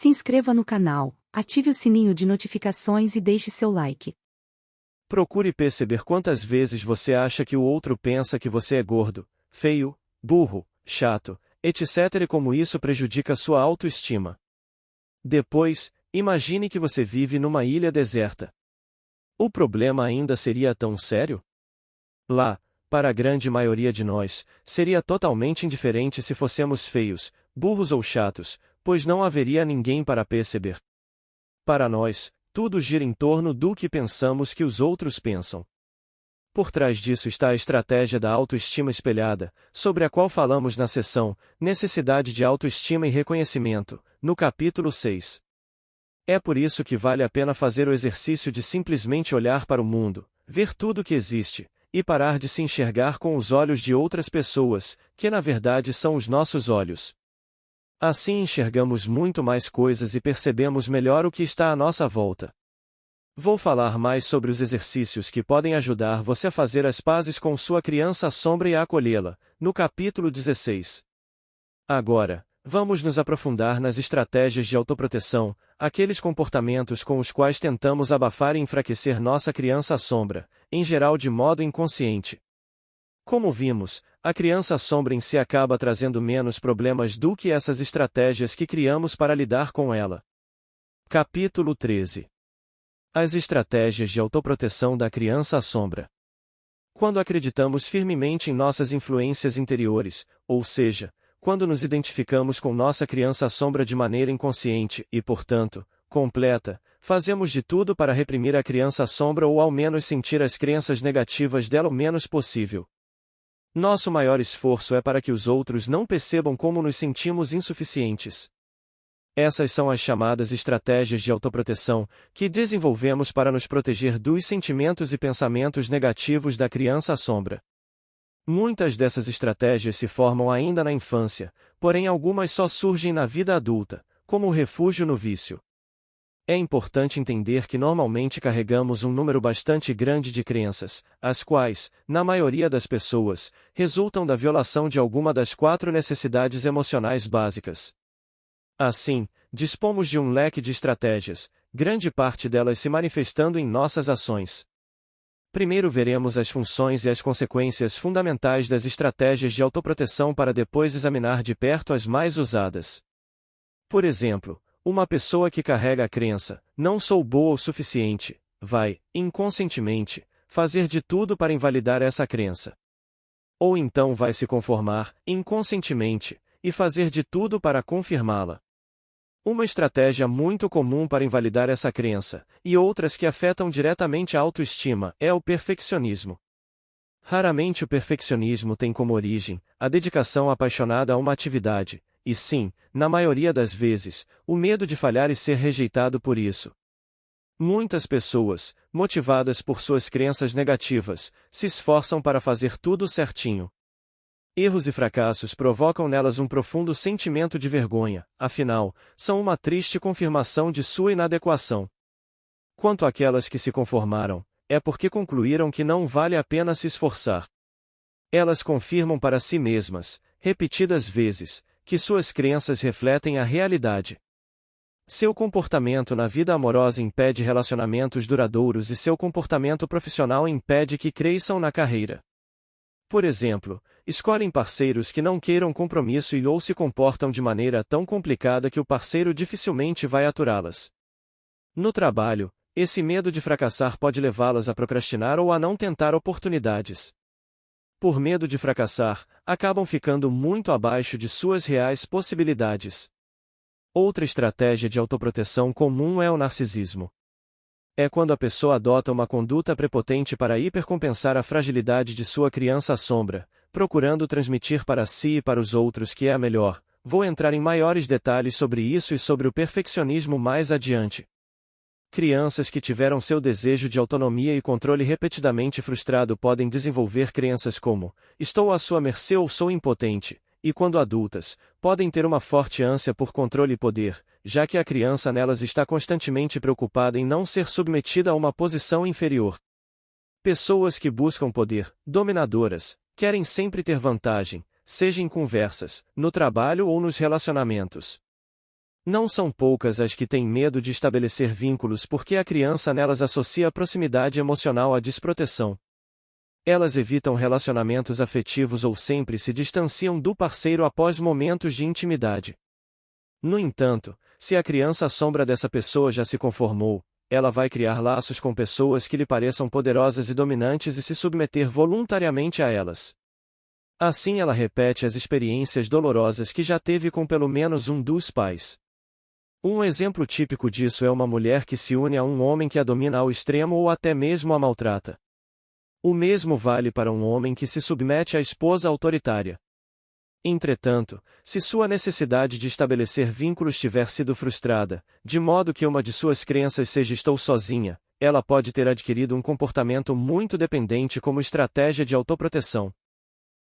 Se inscreva no canal, ative o sininho de notificações e deixe seu like. Procure perceber quantas vezes você acha que o outro pensa que você é gordo, feio, burro, chato, etc. e como isso prejudica sua autoestima. Depois, imagine que você vive numa ilha deserta. O problema ainda seria tão sério? Lá, para a grande maioria de nós, seria totalmente indiferente se fossemos feios, burros ou chatos, pois não haveria ninguém para perceber. Para nós, tudo gira em torno do que pensamos que os outros pensam. Por trás disso está a estratégia da autoestima espelhada, sobre a qual falamos na seção Necessidade de Autoestima e Reconhecimento, no capítulo 6. É por isso que vale a pena fazer o exercício de simplesmente olhar para o mundo, ver tudo que existe, e parar de se enxergar com os olhos de outras pessoas, que na verdade são os nossos olhos. Assim enxergamos muito mais coisas e percebemos melhor o que está à nossa volta. Vou falar mais sobre os exercícios que podem ajudar você a fazer as pazes com sua criança sombra e a acolhê-la, no capítulo 16. Agora, vamos nos aprofundar nas estratégias de autoproteção, aqueles comportamentos com os quais tentamos abafar e enfraquecer nossa criança sombra, em geral de modo inconsciente. Como vimos, a criança sombra em si acaba trazendo menos problemas do que essas estratégias que criamos para lidar com ela. Capítulo 13. As estratégias de autoproteção da criança sombra. Quando acreditamos firmemente em nossas influências interiores, ou seja, quando nos identificamos com nossa criança sombra de maneira inconsciente e, portanto, completa, fazemos de tudo para reprimir a criança sombra ou ao menos sentir as crenças negativas dela o menos possível. Nosso maior esforço é para que os outros não percebam como nos sentimos insuficientes. Essas são as chamadas estratégias de autoproteção, que desenvolvemos para nos proteger dos sentimentos e pensamentos negativos da criança sombra. Muitas dessas estratégias se formam ainda na infância, porém algumas só surgem na vida adulta, como o refúgio no vício. É importante entender que normalmente carregamos um número bastante grande de crenças, as quais, na maioria das pessoas, resultam da violação de alguma das 4 necessidades emocionais básicas. Assim, dispomos de um leque de estratégias, grande parte delas se manifestando em nossas ações. Primeiro veremos as funções e as consequências fundamentais das estratégias de autoproteção para depois examinar de perto as mais usadas. Por exemplo, uma pessoa que carrega a crença, não sou boa o suficiente, vai, inconscientemente, fazer de tudo para invalidar essa crença. Ou então vai se conformar, inconscientemente, e fazer de tudo para confirmá-la. Uma estratégia muito comum para invalidar essa crença, e outras que afetam diretamente a autoestima, é o perfeccionismo. Raramente o perfeccionismo tem como origem a dedicação apaixonada a uma atividade, e sim, na maioria das vezes, o medo de falhar e ser rejeitado por isso. Muitas pessoas, motivadas por suas crenças negativas, se esforçam para fazer tudo certinho. Erros e fracassos provocam nelas um profundo sentimento de vergonha, afinal, são uma triste confirmação de sua inadequação. Quanto àquelas que se conformaram, é porque concluíram que não vale a pena se esforçar. Elas confirmam para si mesmas, repetidas vezes, que suas crenças refletem a realidade. Seu comportamento na vida amorosa impede relacionamentos duradouros e seu comportamento profissional impede que cresçam na carreira. Por exemplo, escolhem parceiros que não queiram compromisso e ou se comportam de maneira tão complicada que o parceiro dificilmente vai aturá-las. No trabalho, esse medo de fracassar pode levá-las a procrastinar ou a não tentar oportunidades. Por medo de fracassar, acabam ficando muito abaixo de suas reais possibilidades. Outra estratégia de autoproteção comum é o narcisismo. É quando a pessoa adota uma conduta prepotente para hipercompensar a fragilidade de sua criança sombra, procurando transmitir para si e para os outros que é a melhor. Vou entrar em maiores detalhes sobre isso e sobre o perfeccionismo mais adiante. Crianças que tiveram seu desejo de autonomia e controle repetidamente frustrado podem desenvolver crenças como, estou à sua mercê ou sou impotente, e quando adultas, podem ter uma forte ânsia por controle e poder, já que a criança nelas está constantemente preocupada em não ser submetida a uma posição inferior. Pessoas que buscam poder, dominadoras, querem sempre ter vantagem, seja em conversas, no trabalho ou nos relacionamentos. Não são poucas as que têm medo de estabelecer vínculos porque a criança nelas associa a proximidade emocional à desproteção. Elas evitam relacionamentos afetivos ou sempre se distanciam do parceiro após momentos de intimidade. No entanto, se a criança sombra dessa pessoa já se conformou, ela vai criar laços com pessoas que lhe pareçam poderosas e dominantes e se submeter voluntariamente a elas. Assim ela repete as experiências dolorosas que já teve com pelo menos um dos pais. Um exemplo típico disso é uma mulher que se une a um homem que a domina ao extremo ou até mesmo a maltrata. O mesmo vale para um homem que se submete à esposa autoritária. Entretanto, se sua necessidade de estabelecer vínculos tiver sido frustrada, de modo que uma de suas crenças seja estou sozinha, ela pode ter adquirido um comportamento muito dependente como estratégia de autoproteção.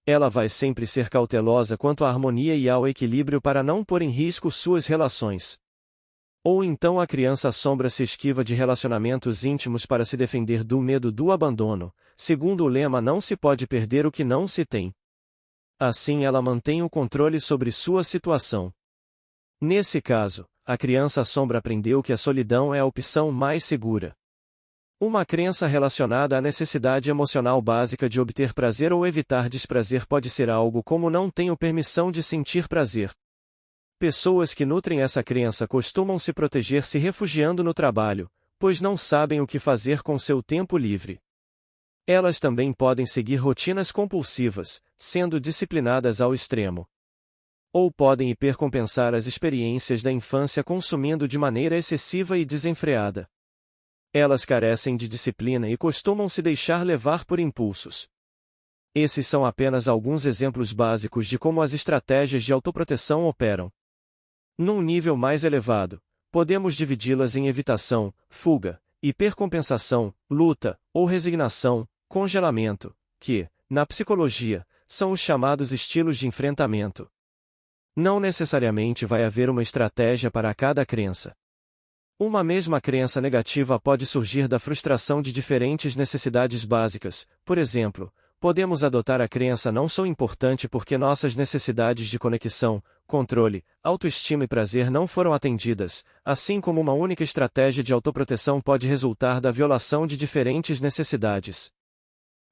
Ela vai sempre ser cautelosa quanto à harmonia e ao equilíbrio para não pôr em risco suas relações. Ou então a criança sombra se esquiva de relacionamentos íntimos para se defender do medo do abandono, segundo o lema não se pode perder o que não se tem. Assim ela mantém o controle sobre sua situação. Nesse caso, a criança sombra aprendeu que a solidão é a opção mais segura. Uma crença relacionada à necessidade emocional básica de obter prazer ou evitar desprazer pode ser algo como não tenho permissão de sentir prazer. Pessoas que nutrem essa crença costumam se proteger se refugiando no trabalho, pois não sabem o que fazer com seu tempo livre. Elas também podem seguir rotinas compulsivas, sendo disciplinadas ao extremo. Ou podem hipercompensar as experiências da infância consumindo de maneira excessiva e desenfreada. Elas carecem de disciplina e costumam se deixar levar por impulsos. Esses são apenas alguns exemplos básicos de como as estratégias de autoproteção operam. Num nível mais elevado, podemos dividi-las em evitação, fuga, hipercompensação, luta, ou resignação, congelamento, que, na psicologia, são os chamados estilos de enfrentamento. Não necessariamente vai haver uma estratégia para cada crença. Uma mesma crença negativa pode surgir da frustração de diferentes necessidades básicas, por exemplo, podemos adotar a crença não sou importante porque nossas necessidades de conexão, controle, autoestima e prazer não foram atendidas, assim como uma única estratégia de autoproteção pode resultar da violação de diferentes necessidades.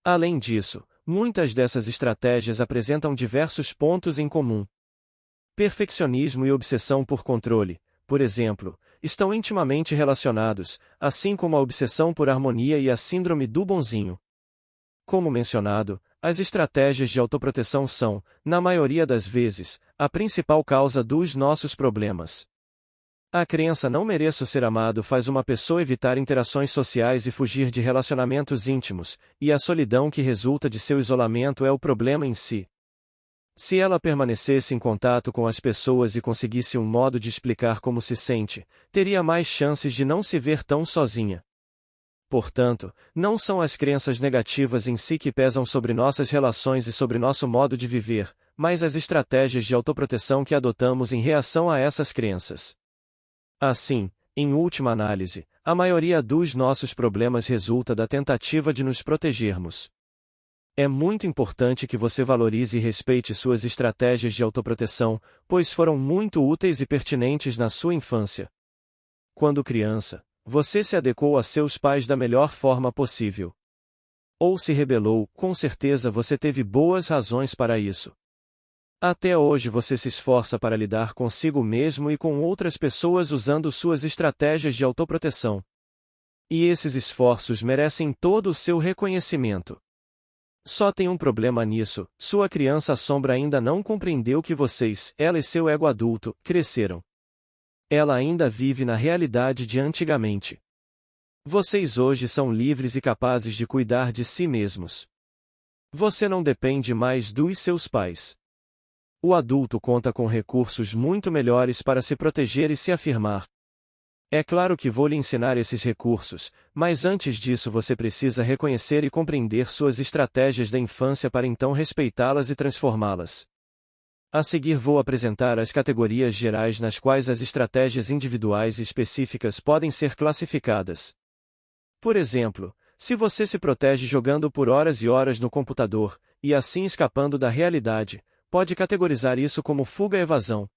Além disso, muitas dessas estratégias apresentam diversos pontos em comum. Perfeccionismo e obsessão por controle, por exemplo, estão intimamente relacionados, assim como a obsessão por harmonia e a síndrome do bonzinho. Como mencionado, as estratégias de autoproteção são, na maioria das vezes, a principal causa dos nossos problemas. A crença não mereço ser amado faz uma pessoa evitar interações sociais e fugir de relacionamentos íntimos, e a solidão que resulta de seu isolamento é o problema em si. Se ela permanecesse em contato com as pessoas e conseguisse um modo de explicar como se sente, teria mais chances de não se ver tão sozinha. Portanto, não são as crenças negativas em si que pesam sobre nossas relações e sobre nosso modo de viver, mas as estratégias de autoproteção que adotamos em reação a essas crenças. Assim, em última análise, a maioria dos nossos problemas resulta da tentativa de nos protegermos. É muito importante que você valorize e respeite suas estratégias de autoproteção, pois foram muito úteis e pertinentes na sua infância. Quando criança, você se adequou a seus pais da melhor forma possível. Ou se rebelou, com certeza você teve boas razões para isso. Até hoje você se esforça para lidar consigo mesmo e com outras pessoas usando suas estratégias de autoproteção. E esses esforços merecem todo o seu reconhecimento. Só tem um problema nisso, sua criança sombra ainda não compreendeu que vocês, ela e seu ego adulto, cresceram. Ela ainda vive na realidade de antigamente. Vocês hoje são livres e capazes de cuidar de si mesmos. Você não depende mais dos seus pais. O adulto conta com recursos muito melhores para se proteger e se afirmar. É claro que vou lhe ensinar esses recursos, mas antes disso você precisa reconhecer e compreender suas estratégias da infância para então respeitá-las e transformá-las. A seguir vou apresentar as categorias gerais nas quais as estratégias individuais e específicas podem ser classificadas. Por exemplo, se você se protege jogando por horas e horas no computador, e assim escapando da realidade, pode categorizar isso como fuga-evasão.